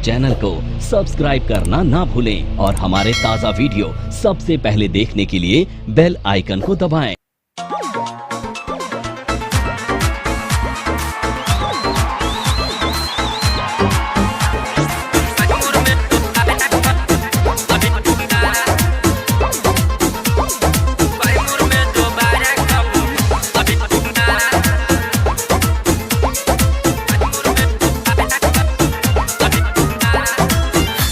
Channel को subscribe करना ना भूलें और हमारे ताज़ा वीडियो सबसे पहले देखने के लिए बेल आइकन को दबाएं।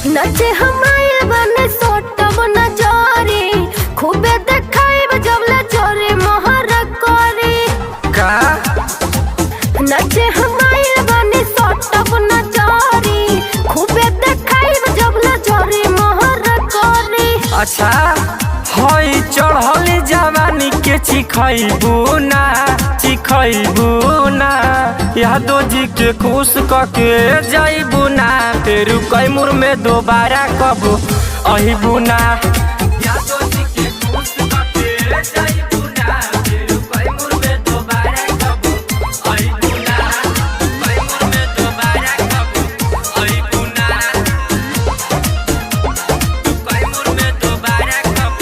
नचे हमारे बने सोटब नजरी खूबे देखाइब जब ले चोरी मोहर कोरी का नचे हमारे बने सोटब नजरी खूबे देखाइब जब ले चोरी मोहर कोरी। अच्छा हई चढ़ल जवानी के चिखैबू ना यादो जी के खुश कके जाइबू ना फिर कैमूर में दोबारा कब अहिबू ना। यादो जी के खुश कके जाइबू ना फिर कैमूर में दोबारा कब अहिबू ना। कैमूर में दोबारा कब अहिबू ना। कैमूर में दोबारा कब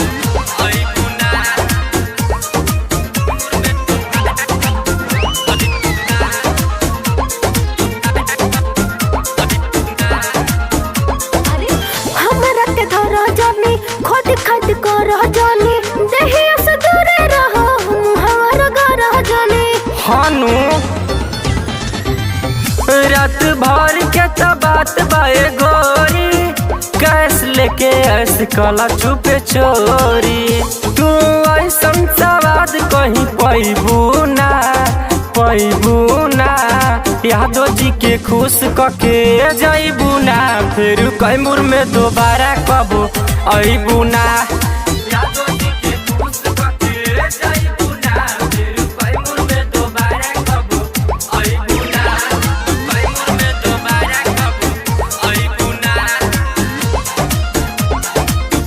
अहिबू ना। हमरा के धरा जानी खुद खद कर जानी देहिया से दूर रहो मुहावर कर जानी। हानू रात भर के तो बात बाए गोरी कैस लेके ऐसे कला छुपे चोरी तू ऐसन सवाद कहीं पैबू ना यादो जी के खुश कके जाइबू ना फिर कैमूर में दोबारा कब अइबू ना। यादो जी के खुश कके जाइबू ना फिर कैमूर में दोबारा कब अइबू ना। कैमूर में दोबारा कब अइबू ना।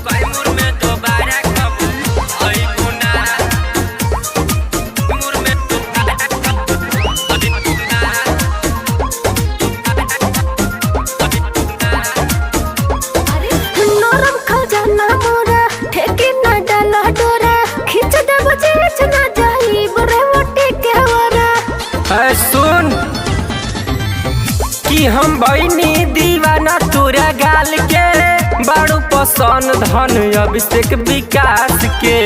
कैमूर में दोबारा कब अइबू ना। कैमूर में दोबारा कब अइबू ना। नरम खजाना मोरा ठेकी ना डाला डोरा खींच दे बचेच ना जाई बरे मोटे के वरा। ऐ सुन कि हम बहनी दीवाना तोरा गाल के बारू पसंद धन अभिषेक विकास के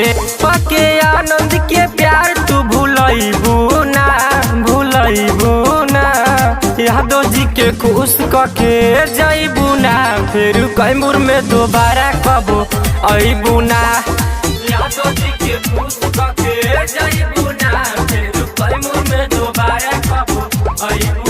पके आनंद के प्यार तू भूलैबू ना यादो जी के खुश कके जाइबू ना फिर कैमूर में दोबारा कब अइबू ना। यादो जी के खुश कके जाइबू ना फिर कैमूर में दोबारा कब अइबू।